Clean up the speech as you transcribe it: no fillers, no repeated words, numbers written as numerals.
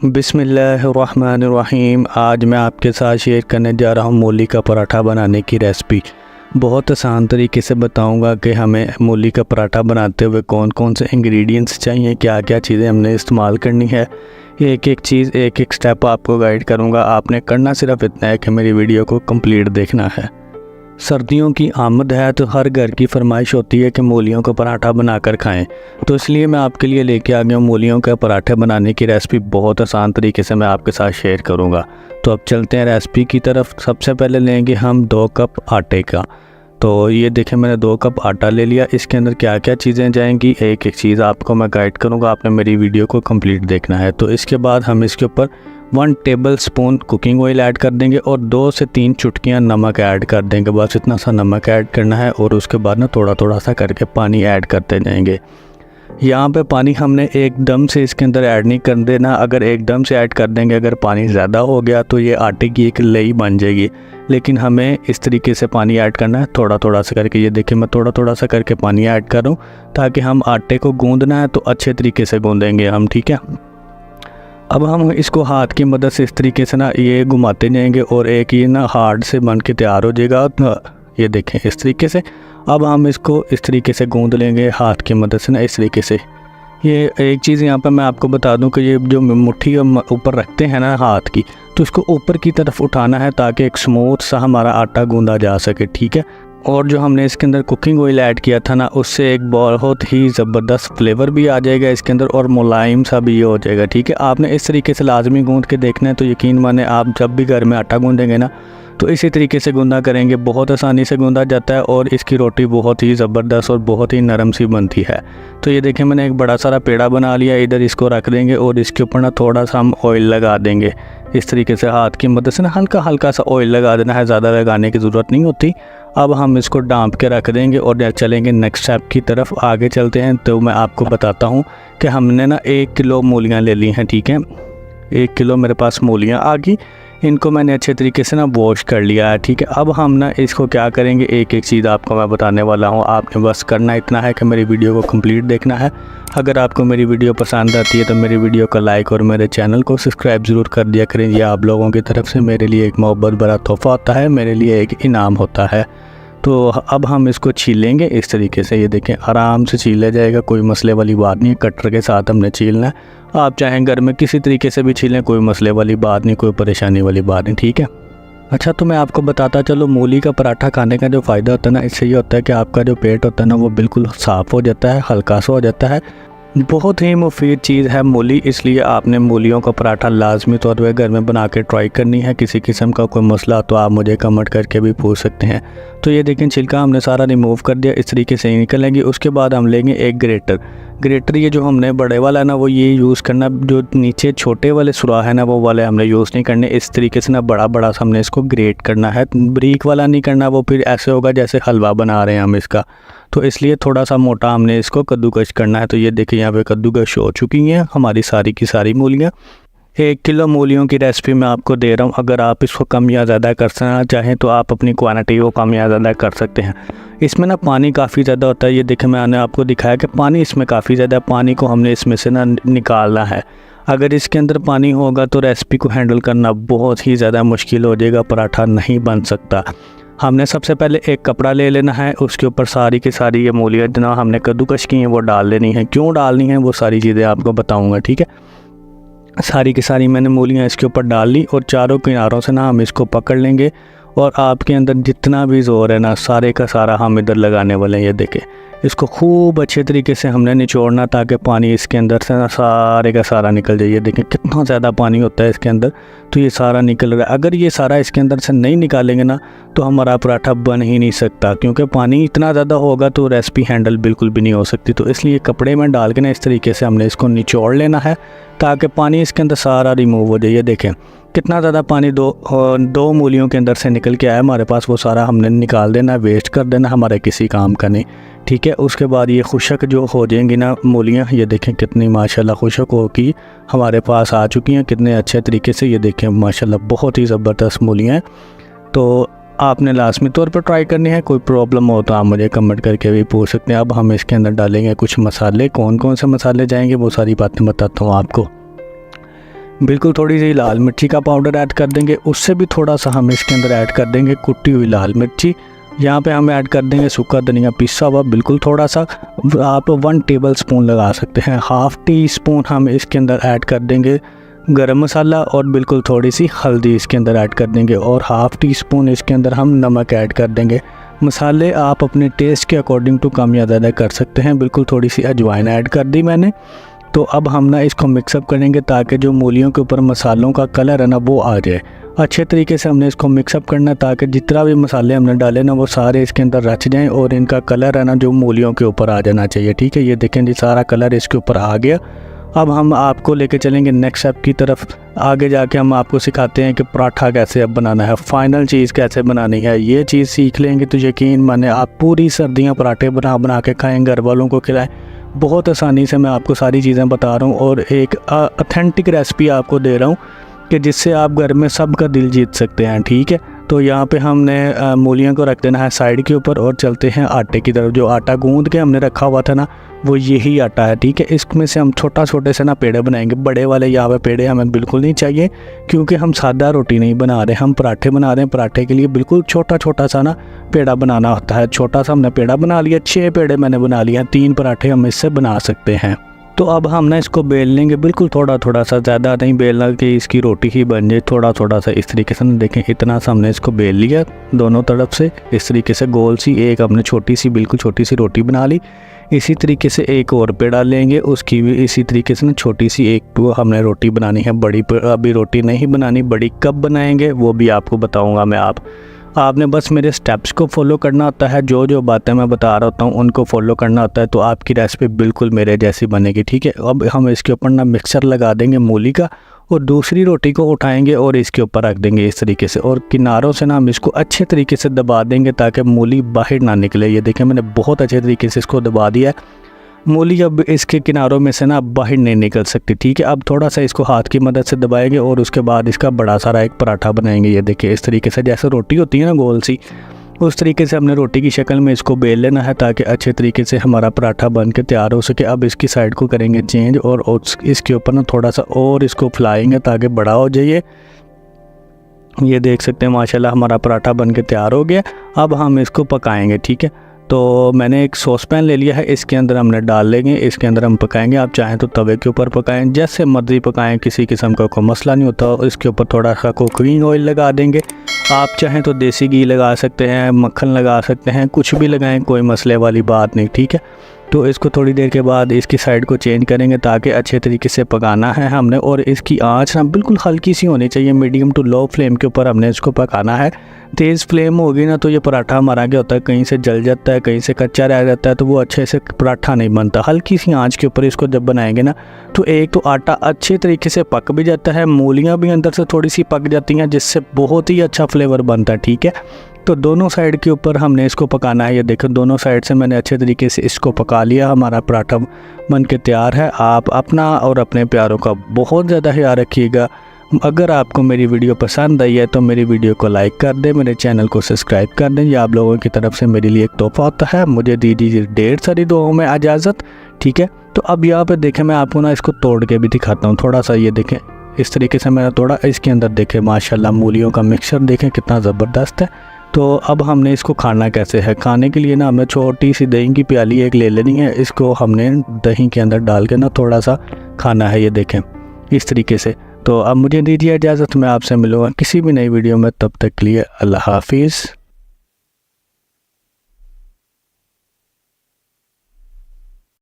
बिस्मिल्लाहिर्रहमानिर्रहीम। आज मैं आपके साथ शेयर करने जा रहा हूँ मूली का पराठा बनाने की रेसिपी। बहुत आसान तरीके से बताऊँगा कि हमें मूली का पराठा बनाते हुए कौन कौन से इंग्रेडिएंट्स चाहिए, क्या क्या चीज़ें हमने इस्तेमाल करनी है। एक एक चीज़, एक एक स्टेप आपको गाइड करूँगा। आपने करना सिर्फ इतना है कि मेरी वीडियो को कंप्लीट देखना है। सर्दियों की आमद है तो हर घर की फरमाइश होती है कि मूलियों का पराठा बनाकर खाएं, तो इसलिए मैं आपके लिए लेके आ गया हूँ मूलियों का पराठा बनाने की रेसिपी। बहुत आसान तरीके से मैं आपके साथ शेयर करूँगा। तो अब चलते हैं रेसिपी की तरफ। सबसे पहले लेंगे हम 2 कप आटे का। तो ये देखें, मैंने 2 कप आटा ले लिया। इसके अंदर क्या क्या चीज़ें जाएंगी, एक एक चीज़ आपको मैं गाइड करूँगा। आपने मेरी वीडियो को कंप्लीट देखना है। तो इसके बाद हम इसके ऊपर 1 table spoon cooking oil add कर देंगे और 2 से 3 चुटकियाँ नमक ऐड कर देंगे। बस इतना सा नमक ऐड करना है और उसके बाद ना थोड़ा थोड़ा सा करके पानी ऐड करते जाएंगे। यहाँ पे पानी हमने एकदम से इसके अंदर ऐड नहीं कर देना। अगर एकदम से ऐड कर देंगे, अगर पानी ज़्यादा हो गया तो ये आटे की एक लई बन जाएगी। लेकिन हमें इस तरीके से पानी ऐड करना है, थोड़ा थोड़ा सा करके। ये देखिए, मैं थोड़ा थोड़ा सा करके पानी ऐड कर रहा हूँ ताकि हम आटे को गूँधना है तो अच्छे तरीके से गूँधेंगे हम, ठीक है। अब हम इसको हाथ की मदद से इस तरीके से ना ये घुमाते जाएंगे और एक ये ना हार्ड से बन के तैयार हो जाएगा। ये देखें इस तरीके से। अब हम इसको इस तरीके से गूंद लेंगे हाथ की मदद से ना, इस तरीके से। ये एक चीज़ यहाँ पर मैं आपको बता दूं कि ये जो मुट्ठी ऊपर रखते हैं ना हाथ की, तो इसको ऊपर की तरफ उठाना है ताकि एक स्मूथ सा हमारा आटा गूंदा जा सके, ठीक है। और जो हमने इसके अंदर कुकिंग ऑयल ऐड किया था ना, उससे एक बहुत ही ज़बरदस्त फ्लेवर भी आ जाएगा इसके अंदर और मुलायम सा भी ये हो जाएगा, ठीक है। आपने इस तरीके से लाजमी गूंद के देखना है। तो यकीन माने, आप जब भी घर में आटा गूंदेंगे ना तो इसी तरीके से गूंदा करेंगे। बहुत आसानी से गूंदा जाता है और इसकी रोटी बहुत ही ज़बरदस्त और बहुत ही नरम सी बनती है। तो ये देखें, मैंने एक बड़ा सारा पेड़ा बना लिया। इधर इसको रख देंगे और इसके ऊपर ना थोड़ा सा हम ऑयल लगा देंगे। इस तरीके से हाथ की मदद से ना हल्का हल्का सा ऑयल लगा देना है, ज़्यादा लगाने की ज़रूरत नहीं होती। अब हम इसको डांप के रख देंगे और चलेंगे नेक्स्ट स्टेप की तरफ। आगे चलते हैं तो मैं आपको बताता हूँ कि हमने ना 1 किलो मूलियाँ ले ली हैं, ठीक है। 1 किलो मेरे पास मूलियाँ आ गई। इनको मैंने अच्छे तरीके से ना वॉश कर लिया है, ठीक है। अब हम ना इसको क्या करेंगे, एक एक चीज़ आपको मैं बताने वाला हूँ। आपने बस करना इतना है कि मेरी वीडियो को कंप्लीट देखना है। अगर आपको मेरी वीडियो पसंद आती है तो मेरी वीडियो को लाइक और मेरे चैनल को सब्सक्राइब ज़रूर कर दिया करें। ये आप लोगों की तरफ से मेरे लिए एक मोहब्बत भरा तोहफ़ा होता है, मेरे लिए एक इनाम होता है। तो अब हम इसको छीलेंगे इस तरीके से। ये देखें, आराम से छीला जाएगा, कोई मसले वाली बात नहीं है। कटर के साथ हमने छीलना है। आप चाहें घर में किसी तरीके से भी छीलें, कोई मसले वाली बात नहीं, कोई परेशानी वाली बात नहीं, ठीक है। अच्छा, तो मैं आपको बताता चलो, मूली का पराठा खाने का जो फ़ायदा होता है ना, इससे ये होता है कि आपका जो पेट होता है ना वो बिल्कुल साफ़ हो जाता है, हल्का सा हो जाता है। बहुत ही मुफीद चीज़ है मूली, इसलिए आपने मूलियों का पराठा लाजमी तौर पर घर में बना के ट्राई करनी है। किसी किस्म का कोई मसला तो आप मुझे कमेंट करके भी पूछ सकते हैं। तो ये देखें, छिलका हमने सारा रिमूव कर दिया, इस तरीके से ही निकलेंगे। उसके बाद हम लेंगे एक ग्रेटर। ये जो हमने बड़े वाला है ना वो ये यूज़ करना, जो नीचे छोटे वाले सुराख है ना वो वाले हमने यूज़ नहीं करने। इस तरीके से ना बड़ा बड़ा हमने इसको ग्रेट करना है, बारीक वाला नहीं करना, वो फिर ऐसे होगा जैसे हलवा बना रहे हैं हम इसका। तो इसलिए थोड़ा सा मोटा हमने इसको कद्दूकश करना है। तो ये देखिए, यहाँ पे कद्दूकश हो चुकी हैं हमारी सारी की सारी मूलियाँ। 1 किलो मूलियों की रेसिपी मैं आपको दे रहा हूँ। अगर आप इसको कम या ज़्यादा करना चाहें तो आप अपनी क्वांटिटी को कम या ज़्यादा कर सकते हैं। इसमें ना पानी काफ़ी ज़्यादा होता है। ये देखें, मैंने आपको दिखाया कि पानी इसमें काफ़ी ज़्यादा, पानी को हमने इसमें से ना निकालना है। अगर इसके अंदर पानी होगा तो रेसिपी को हैंडल करना बहुत ही ज़्यादा मुश्किल हो जाएगा, पराठा नहीं बन सकता। हमने सबसे पहले एक कपड़ा ले लेना है, उसके ऊपर सारी की सारी ये मूलियाँ जितना हमने कद्दूकश की हैं वो डाल लेनी है। क्यों डालनी है वो सारी चीज़ें आपको बताऊँगा, ठीक है। सारी की सारी मैंने मूलियाँ इसके ऊपर डाल ली और चारों किनारों से ना हम इसको पकड़ लेंगे और आपके अंदर जितना भी ज़ोर है ना सारे का सारा हम इधर लगाने वाले हैं। ये देखें, इसको खूब अच्छे तरीके से हमने निचोड़ना ताकि पानी इसके अंदर से ना सारे का सारा निकल जाए। ये देखें कितना ज़्यादा पानी होता है इसके अंदर, तो ये सारा निकल रहा है। अगर ये सारा इसके अंदर से नहीं निकालेंगे ना तो हमारा पराठा बन ही नहीं सकता, क्योंकि पानी इतना ज़्यादा होगा तो रेसिपी हैंडल बिल्कुल भी नहीं हो सकती। तो इसलिए कपड़े में डाल के ना इस तरीके से हमने इसको निचोड़ लेना है ताकि पानी इसके अंदर सारा रिमूव हो जाए। ये देखें कितना ज़्यादा पानी दो मूलियों के अंदर से निकल के आया हमारे पास, वो सारा हमने निकाल देना, वेस्ट कर देना, हमारे किसी काम का नहीं, ठीक है। उसके बाद ये खुशक जो हो जाएंगी ना मूलियाँ, ये देखें कितनी माशाल्लाह खुशक होगी हमारे पास आ चुकी हैं, कितने अच्छे तरीके से। ये देखें माशाल्लाह बहुत ही ज़बरदस्त मूलियाँ हैं। तो आपने लाजमी तौर पर ट्राई करनी है। कोई प्रॉब्लम हो तो आप मुझे कमेंट करके भी पूछ सकते हैं। अब हम इसके अंदर डालेंगे कुछ मसाले। कौन कौन से मसाले जाएंगे वो सारी बातें बताता हूँ आपको। बिल्कुल थोड़ी सी लाल मिर्ची का पाउडर ऐड कर देंगे, उससे भी थोड़ा सा हम इसके अंदर ऐड कर देंगे कुटी हुई लाल मिर्ची। यहाँ पे हम ऐड कर देंगे सूखा धनिया पिसा हुआ, बिल्कुल थोड़ा सा, आप 1 टेबल स्पून लगा सकते हैं। हाफ़ टी स्पून हम इसके अंदर ऐड कर देंगे गरम मसाला और बिल्कुल थोड़ी सी हल्दी इसके अंदर ऐड कर देंगे और हाफ़ टी स्पून इसके अंदर हम नमक ऐड कर देंगे। मसाले आप अपने टेस्ट के अकॉर्डिंग टू कम या ज़्यादा कर सकते हैं। बिल्कुल थोड़ी सी अजवाइन ऐड कर दी मैंने। तो अब हम ना इसको मिक्सअप करेंगे ताकि जो मूलियों के ऊपर मसालों का कलर है ना वो आ जाए। अच्छे तरीके से हमने इसको मिक्सअप करना है ताकि जितना भी मसाले हमने डाले ना वो सारे इसके अंदर रच जाएं और इनका कलर है ना जो मूलियों के ऊपर आ जाना चाहिए। ठीक है, ये देखें जी सारा कलर इसके ऊपर आ गया। अब हम आपको लेके चलेंगे नेक्स्ट स्टेप की तरफ। आगे जाके हम आपको सिखाते हैं कि पराठा कैसे अब बनाना है, फाइनल चीज़ कैसे बनानी है। ये चीज़ सीख लेंगे तो यकीन माने आप पूरी सर्दियाँ पराठे बना के खाएँ, घर वालों को खिलाएँ। बहुत आसानी से मैं आपको सारी चीज़ें बता रहा हूँ और एक ऑथेंटिक रेसिपी आपको दे रहा हूँ कि जिससे आप घर में सबका दिल जीत सकते हैं। ठीक है, तो यहाँ पे हमने मूलियों को रख देना है साइड के ऊपर और चलते हैं आटे की तरफ। जो आटा गूंद के हमने रखा हुआ था ना वो यही आटा है। ठीक है, इसमें से हम छोटे से ना पेड़े बनाएंगे। बड़े वाले यहाँ पे पेड़े हमें बिल्कुल नहीं चाहिए क्योंकि हम सादा रोटी नहीं बना रहे, हम पराठे बना रहे हैं। पराठे के लिए बिल्कुल छोटा सा ना पेड़ा बनाना होता है। छोटा सा हमने पेड़ा बना लिया, 6 पेड़े मैंने बना लिया, 3 पराठे हम इससे बना सकते हैं। तो अब हम ना इसको बेल लेंगे, बिल्कुल थोड़ा सा, ज़्यादा नहीं बेलना कि इसकी रोटी ही बन जाए। थोड़ा सा इस तरीके से देखें, इतना सा हमने इसको बेल लिया दोनों तरफ से इस तरीके से गोल सी। एक हमने बिल्कुल छोटी सी रोटी बना ली। इसी तरीके से एक और पेड़ा लेंगे, उसकी भी इसी तरीके से ना छोटी सी एक हमने रोटी बनानी है। बड़ी अभी रोटी नहीं बनानी, बड़ी कब बनाएंगे वो भी आपको बताऊँगा मैं। आपने बस मेरे स्टेप्स को फॉलो करना होता है, जो बातें मैं बता रहा होता हूँ उनको फॉलो करना होता है, तो आपकी रेसिपी बिल्कुल मेरे जैसी बनेगी। ठीक है, अब हम इसके ऊपर ना मिक्सचर लगा देंगे मूली का और दूसरी रोटी को उठाएंगे और इसके ऊपर रख देंगे इस तरीके से और किनारों से ना हम इसको अच्छे तरीके से दबा देंगे ताकि मूली बाहर ना निकले। ये देखें मैंने बहुत अच्छे तरीके से इसको दबा दिया है। मूली अब इसके किनारों में से ना बाहर नहीं निकल सकती। ठीक है, अब थोड़ा सा इसको हाथ की मदद से दबाएंगे और उसके बाद इसका बड़ा सारा एक पराठा बनाएंगे। ये देखिए इस तरीके से, जैसे रोटी होती है ना गोल सी, उस तरीके से हमने रोटी की शक्ल में इसको बेल लेना है ताकि अच्छे तरीके से हमारा पराठा बन के तैयार हो सके। अब इसकी साइड को करेंगे चेंज और इसके ऊपर ना थोड़ा सा और इसको फैलाएंगे ताकि बड़ा हो जाए। ये देख सकते हैं माशाल्लाह हमारा पराठा बन के तैयार हो गया। अब हम इसको पकाएंगे। ठीक है, तो मैंने एक सॉस पैन ले लिया है, इसके अंदर हमने डाल लेंगे, इसके अंदर हम पकाएंगे। आप चाहें तो तवे के ऊपर पकाएं, जैसे मर्जी पकाएं, किसी किस्म का कोई मसला नहीं होता। इसके ऊपर थोड़ा सा कुकिंग ऑयल लगा देंगे। आप चाहें तो देसी घी लगा सकते हैं, मक्खन लगा सकते हैं, कुछ भी लगाएं, कोई मसले वाली बात नहीं। ठीक है, तो इसको थोड़ी देर के बाद इसकी साइड को चेंज करेंगे ताकि अच्छे तरीके से पकाना है हमने। और इसकी आंच ना बिल्कुल हल्की सी होनी चाहिए, मीडियम टू लो फ्लेम के ऊपर हमने इसको पकाना है। तेज़ फ्लेम होगी ना तो ये पराठा हमारा क्या होता है, कहीं से जल जाता है, कहीं से कच्चा रह जाता है, तो वो अच्छे से पराठा नहीं बनता। हल्की सी आंच के ऊपर इसको जब बनाएंगे ना तो एक तो आटा अच्छे तरीके से पक भी जाता है, मूलियाँ भी अंदर से थोड़ी सी पक जाती हैं, जिससे बहुत ही अच्छा फ्लेवर बनता है। ठीक है, तो दोनों साइड के ऊपर हमने इसको पकाना है। ये देखो दोनों साइड से मैंने अच्छे तरीके से इसको पका लिया, हमारा पराठा बन के तैयार है। आप अपना और अपने प्यारों का बहुत ज़्यादा ख्याल रखिएगा। अगर आपको मेरी वीडियो पसंद आई है तो मेरी वीडियो को लाइक कर दें, मेरे चैनल को सब्सक्राइब कर दें। ये आप लोगों की तरफ से मेरे लिए एक तोहफा होता है। मुझे दीजिए ढेर सारी दुआओं में इजाज़त। ठीक है, तो अब यहाँ पे देखें मैं आपको ना इसको तोड़ के भी दिखाता हूँ थोड़ा सा। ये देखें इस तरीके से मैंने तोड़ा, इसके अंदर देखें माशाल्लाह मूलियों का मिक्सचर देखें कितना ज़बरदस्त है। तो अब हमने इसको खाना कैसे है, खाने के लिए ना हमें छोटी सी दही की प्याली एक ले लेनी है। इसको हमने दही के अंदर डाल के ना थोड़ा सा खाना है। ये देखें इस तरीके से। तो अब मुझे दीजिए इजाज़त, मैं आपसे मिलूँगा किसी भी नई वीडियो में। तब तक के लिए अल्लाह हाफिज़।